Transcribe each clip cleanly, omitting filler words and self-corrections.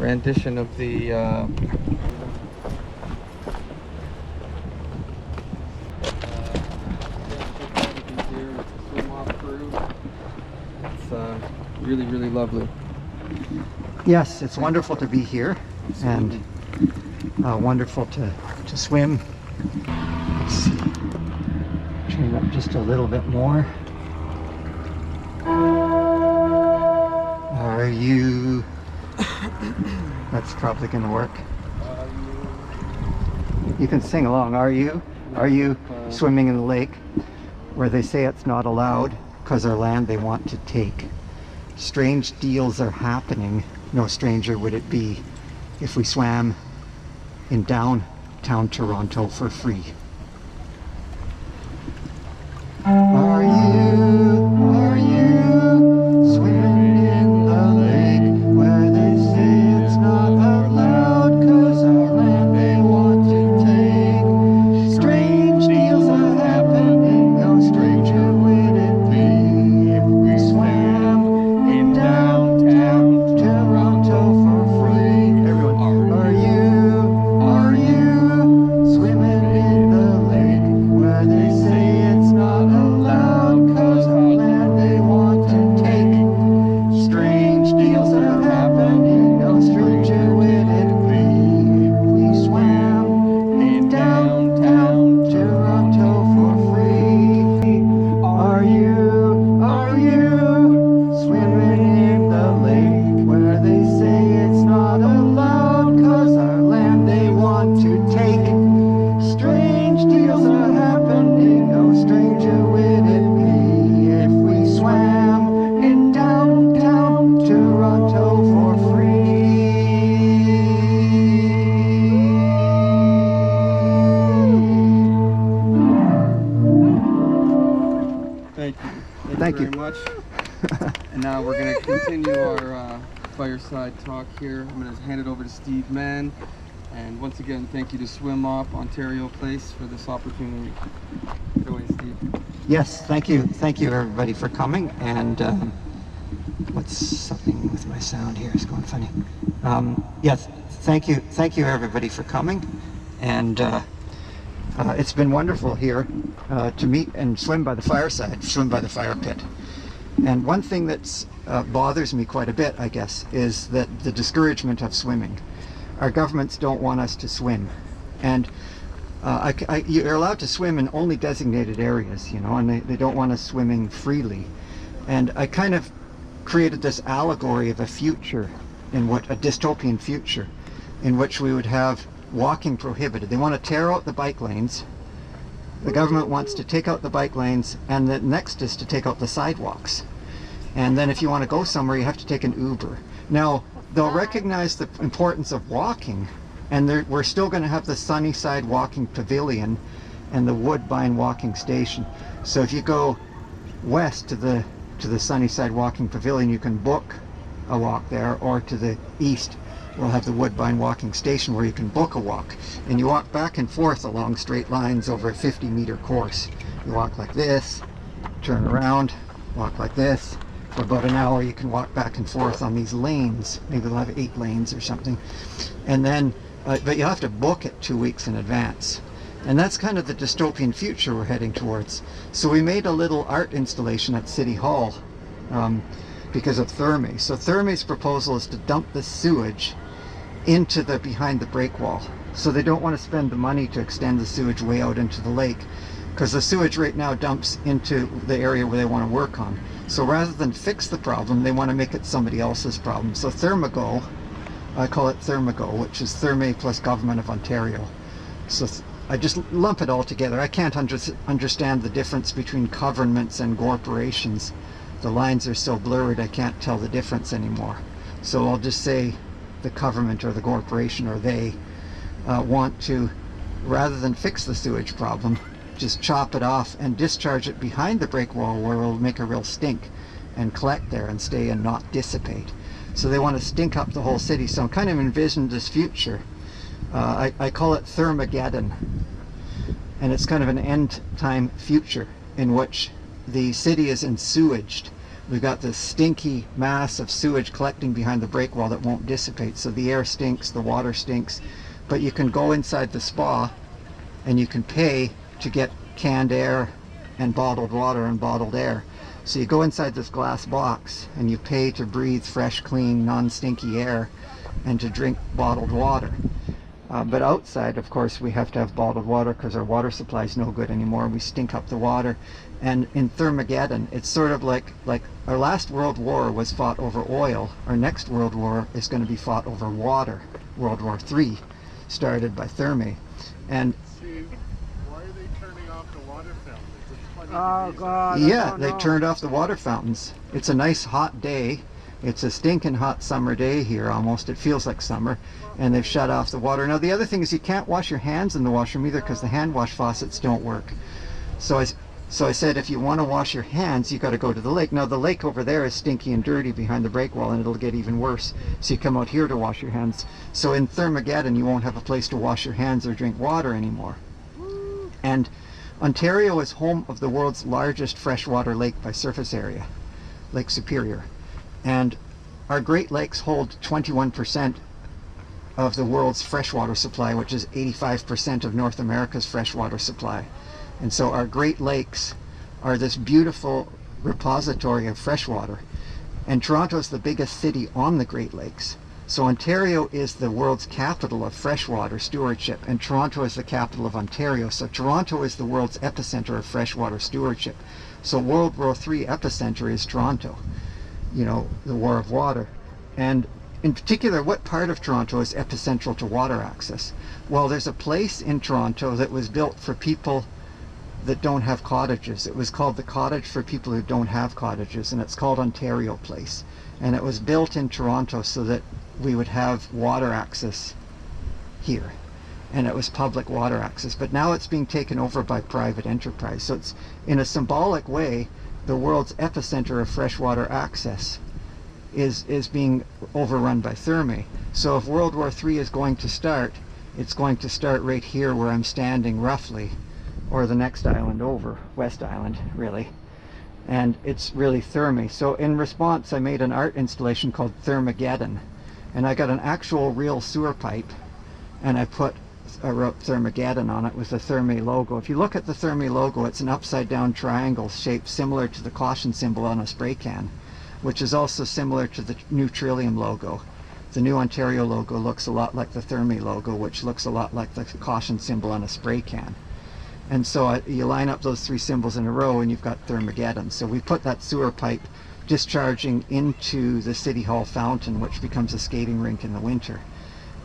rendition of the swim-off crew. It's really, really lovely. Yes, it's wonderful to be here, and wonderful to swim. Let's see. Turn up just a little bit more. Are you... That's probably going to work. You can sing along. Are you swimming in the lake where they say it's not allowed because our land they want to take? Strange deals are happening. No stranger would it be if we swam in downtown Toronto for free. Are you swimming in the lake where they say it's not allowed cause our land they want to take? Strange deals are happening, no stranger would it be if we swam in downtown Toronto for free. Everyone, are you swimming in the lake where they say it's not allowed cause our land they want to take? Strange deals are happening, no stranger would it be if we swam in downtown Toronto for free. Are you swimming in the lake where they say it's not allowed cause our land they want to take? Strange deals are happening, no stranger would it be if we swam in downtown Toronto for free. Thank you. Thank you. Very much. And now we're going to continue our fireside talk here. I'm going to hand it over to Steve Mann. And once again, thank you to SwimOp Ontario Place for this opportunity. Go away, Steve. Yes, thank you everybody for coming. And what's something with my sound here is going funny. Yes, thank you everybody for coming. And it's been wonderful here to meet and swim by the fireside, swim by the fire pit. And one thing that's bothers me quite a bit, I guess, is that the discouragement of swimming. Our governments don't want us to swim, and you're allowed to swim in only designated areas, you know, and they don't want us swimming freely. And I kind of created this allegory of a future, a dystopian future, in which we would have walking prohibited. They want to tear out the bike lanes. The government wants to take out the bike lanes, and the next is to take out the sidewalks. And then if you want to go somewhere, you have to take an Uber. Now, they'll recognize the importance of walking, and we're still going to have the Sunnyside Walking Pavilion and the Woodbine Walking Station. So if you go west to the Sunnyside Walking Pavilion, you can book a walk there, or to the east, we'll have the Woodbine Walking Station where you can book a walk. And you walk back and forth along straight lines over a 50-meter course. You walk like this, turn around, walk like this. For about an hour you can walk back and forth on these lanes. Maybe they'll have 8 lanes or something. And then, but you have to book it 2 weeks in advance. And that's kind of the dystopian future we're heading towards. So we made a little art installation at City Hall because of Therme. So Therme's proposal is to dump the sewage into behind the break wall. So they don't want to spend the money to extend the sewage way out into the lake, because the sewage right now dumps into the area where they want to work on. So rather than fix the problem, they want to make it somebody else's problem. So Thermago, I call it Thermago, which is Therme plus Government of Ontario. So I just lump it all together. I can't understand the difference between governments and corporations. The lines are so blurred I can't tell the difference anymore. So I'll just say the government or the corporation, or they want to, rather than fix the sewage problem, just chop it off and discharge it behind the break wall where it'll make a real stink and collect there and stay and not dissipate. So they want to stink up the whole city. So I'm kind of envisioned this future. I call it Thermageddon. And it's kind of an end time future in which the city is ensewaged we've got this stinky mass of sewage collecting behind the break wall that won't dissipate. So the air stinks, the water stinks, but you can go inside the spa and you can pay to get canned air and bottled water and bottled air. So you go inside this glass box and you pay to breathe fresh, clean, non-stinky air and to drink bottled water. But outside, of course, we have to have bottled water because our water supply is no good anymore. We stink up the water. And in Thermageddon, it's sort of like our last world war was fought over oil. Our next world war is going to be fought over water. World War III, started by Therme. And Steve, why are they turning off the water fountains? It's 20 Oh degrees God! yeah, I they don't know. turned off the water fountains. It's a nice hot day. It's a stinking hot summer day here almost. It feels like summer. And they've shut off the water. Now the other thing is you can't wash your hands in the washroom either because the hand wash faucets don't work. So I said if you want to wash your hands, you got to go to the lake. Now the lake over there is stinky and dirty behind the break wall, and it'll get even worse. So you come out here to wash your hands. So in Thermageddon, you won't have a place to wash your hands or drink water anymore. And Ontario is home of the world's largest freshwater lake by surface area, Lake Superior. And our Great Lakes hold 21% of the world's freshwater supply, which is 85% of North America's freshwater supply. And so our Great Lakes are this beautiful repository of freshwater. And Toronto is the biggest city on the Great Lakes. So Ontario is the world's capital of freshwater stewardship, and Toronto is the capital of Ontario. So Toronto is the world's epicenter of freshwater stewardship. So World War III epicenter is Toronto, you know, the war of water. And in particular, what part of Toronto is epicentral to water access? Well, there's a place in Toronto that was built for people that don't have cottages. It was called the Cottage for People Who Don't Have Cottages, and it's called Ontario Place. And it was built in Toronto so that we would have water access here. And it was public water access. But now it's being taken over by private enterprise. So it's, in a symbolic way, the world's epicenter of freshwater access is being overrun by Therme. So if World War III is going to start, it's going to start right here where I'm standing roughly, or the next island over, West Island really. And it's really Therme. So in response, I made an art installation called Thermageddon. And I got an actual real sewer pipe, and I wrote Thermageddon on it with the Therme logo. If you look at the Therme logo, it's an upside down triangle shaped similar to the caution symbol on a spray can, which is also similar to the new Trillium logo. The new Ontario logo looks a lot like the Therme logo, which looks a lot like the caution symbol on a spray can. And so you line up those three symbols in a row and you've got Thermageddon. So we put that sewer pipe discharging into the City Hall fountain, which becomes a skating rink in the winter.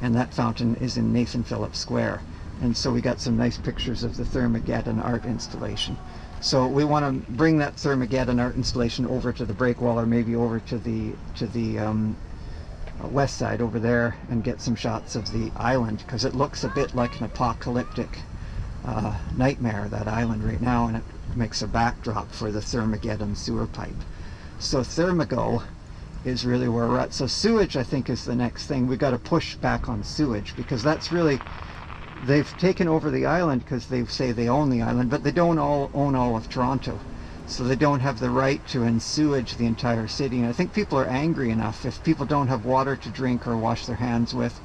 And that fountain is in Nathan Phillips Square. And so we got some nice pictures of the Thermageddon art installation. So we want to bring that Thermageddon art installation over to the break wall, or maybe over to the west side over there, and get some shots of the island, because it looks a bit like an apocalyptic nightmare, that island right now, and it makes a backdrop for the Thermageddon sewer pipe. So Thermago is really where we're at. So sewage, I think, is the next thing. We've got to push back on sewage, because that's really, they've taken over the island because they say they own the island, but they don't all own all of Toronto. So they don't have the right to ensewage the entire city. And I think people are angry enough if people don't have water to drink or wash their hands with,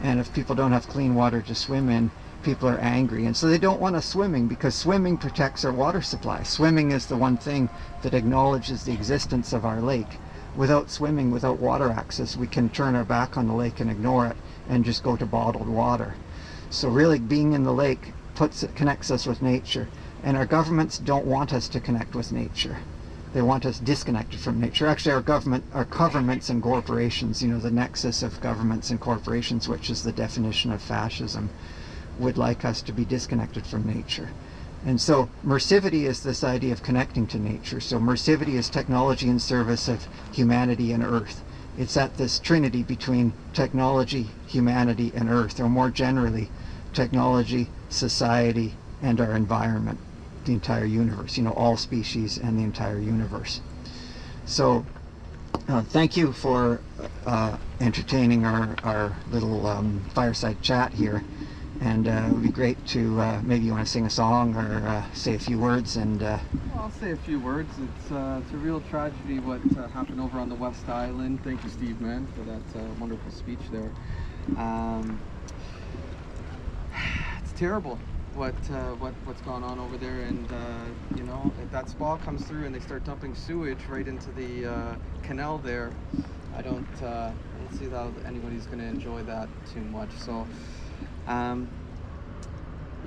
and if people don't have clean water to swim in, people are angry. And so they don't want us swimming, because swimming protects our water supply. Swimming is the one thing that acknowledges the existence of our lake. Without swimming, without water access, we can turn our back on the lake and ignore it and just go to bottled water. So really being in the lake connects us with nature. And our governments don't want us to connect with nature. They want us disconnected from nature. Actually, our governments and corporations, you know, the nexus of governments and corporations, which is the definition of fascism, would like us to be disconnected from nature. And so mersivity is this idea of connecting to nature. So mersivity is technology in service of humanity and earth. It's at this trinity between technology, humanity, and earth, or more generally, technology, society, and our environment, the entire universe, you know, all species and the entire universe. So thank you for entertaining our little fireside chat here. and it would be great to maybe you want to sing a song or say a few words. And Well, I'll say a few words. It's a real tragedy what happened over on the West Island. Thank you, Steve, man, for that wonderful speech there. It's terrible what's gone on over there, and you know, if that spa comes through and they start dumping sewage right into the canal there, I don't see how anybody's going to enjoy that too much. So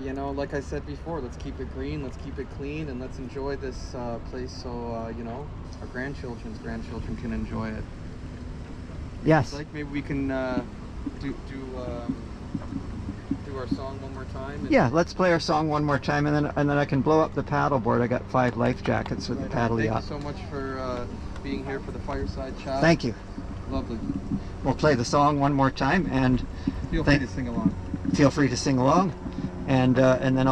you know, like I said before, let's keep it green, let's keep it clean, and let's enjoy this place so you know, our grandchildren can enjoy it. yes, Like maybe we can do our song one more time. And yeah, let's play our song one more time, and then I can blow up the paddleboard. I got 5 life jackets with the paddle Thank yacht. you so much for being here for the Fireside Chat. Thank you. Lovely. We'll play the song one more time, and Feel free to sing along. feel free to sing along, and then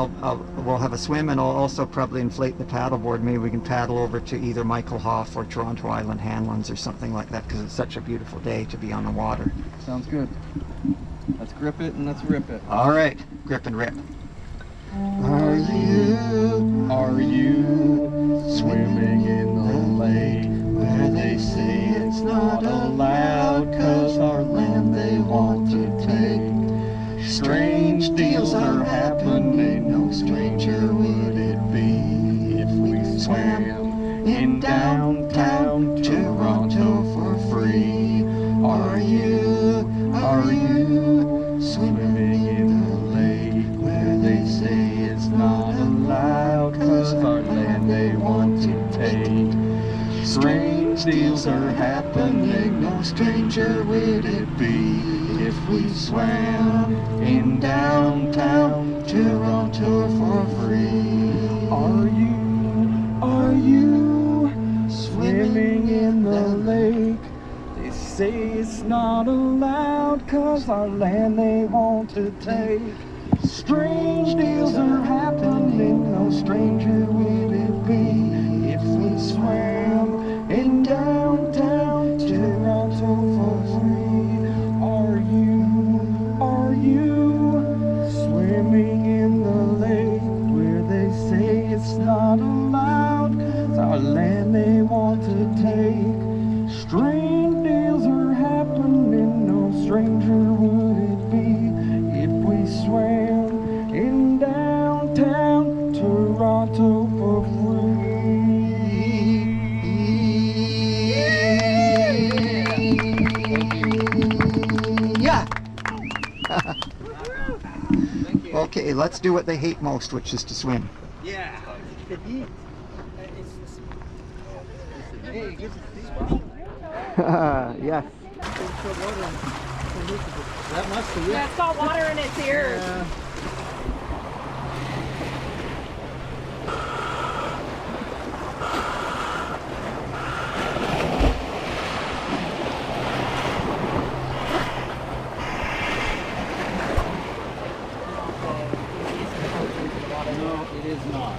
we'll have a swim, and I'll also probably inflate the paddleboard. Maybe we can paddle over to either Michael Hoff or Toronto Island Hanlan's or something like that, because it's such a beautiful day to be on the water. Sounds good. Let's grip it and let's rip it. All right, grip and rip. Are you swimming in the lake where they say it's not allowed, 'cause our land they want to take? Strange deals are happening, no stranger would it be if we swam in downtown Toronto for free. Are you swimming in the lake where they say it's not allowed, 'cause our land they want to take? Strange deals are happening, no stranger would it be if we swam in downtown Toronto for free. Are you swimming in the lake? They say it's not allowed, 'cause our land they want to take. Strange deals are happening, no stranger would it be if we swam in downtown Toronto for free. Are you swimming in the lake where they say it's not allowed, 'cause our land they want to take? Strange deals are happening, no stranger would it be if we swam in downtown Toronto for free. Yeah. Okay, let's do what they hate most, which is to swim. Yeah. Yes. That must be Yeah, it's got water in its ears. No, it is not.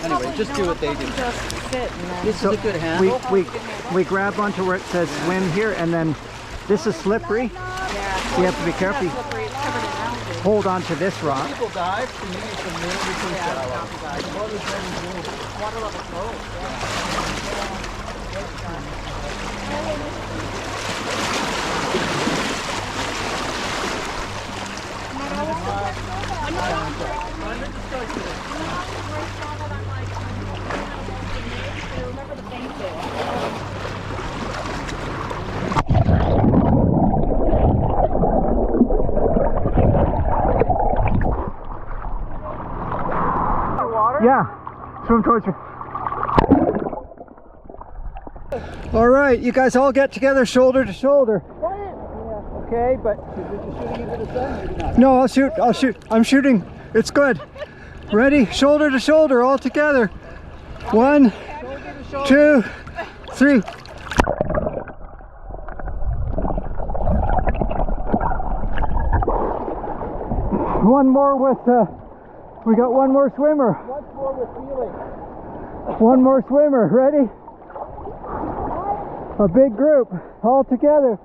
Anyway, just do what they do. Just sit and then. This is a good handle. We grab onto where it says swim here, and then this is slippery. Yeah. You have to be careful. It's covered in algae. Hold on to this rock. People dive, to me it's a really too shallow. Water level's low. Remember the Yeah, swim towards me. All right, you guys all get together shoulder to shoulder. Okay, but no, I'll shoot. I'm shooting. It's good. Ready? Shoulder to shoulder, all together. 1, 2, 3. One more with, we got one more swimmer. Once more with feeling. One more swimmer, ready? a big group all together.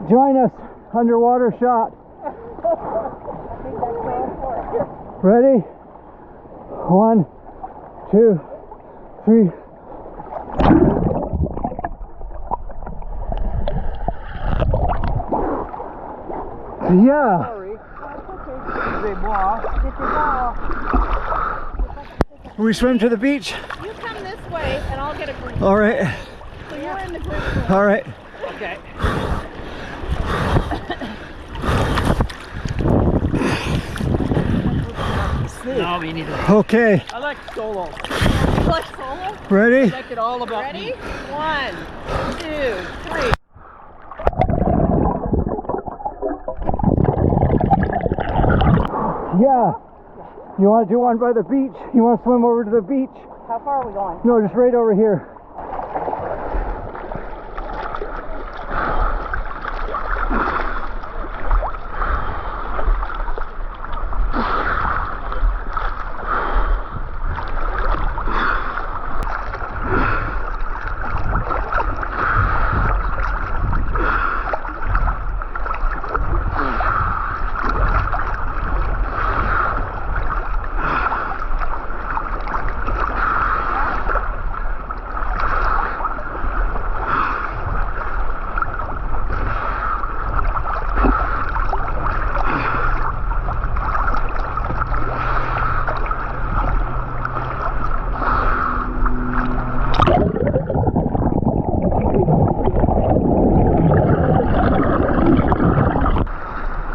Join us, underwater shot. Ready? 1, 2, 3. Yeah. We swim to the beach. You come this way and I'll get a group. All right. So you're in the group. All right. Okay. No, me neither. Okay. I like solo. You like solo? Ready? I like it all about Ready? me. 1, 2, 3. Yeah. You want to do one by the beach? You want to swim over to the beach? How far are we going? No, just right over here.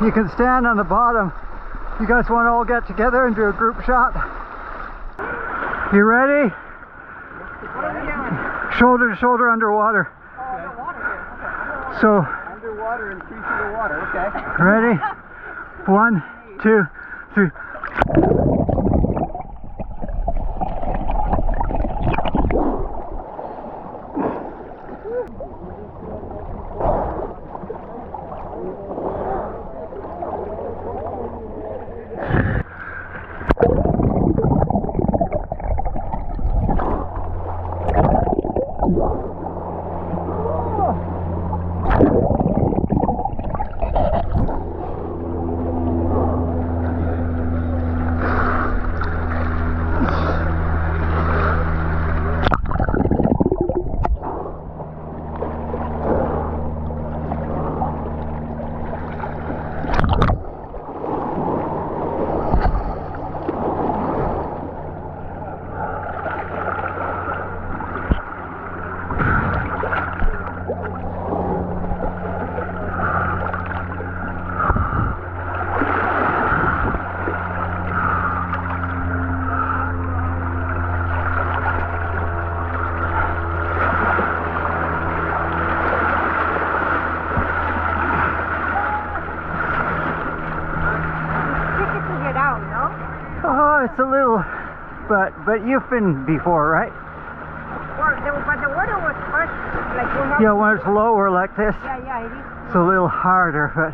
You can stand on the bottom. You guys want to all get together and do a group shot? You ready? What are we doing? Shoulder to shoulder underwater. Oh, underwater here. Okay. So, Underwater and 3 feet of water, okay. ready? 1, 2, 3. Oh, it's a little, but you've been before, right? But the water was first, like Yeah, when it's lower like this, yeah, it is. it's a little harder, but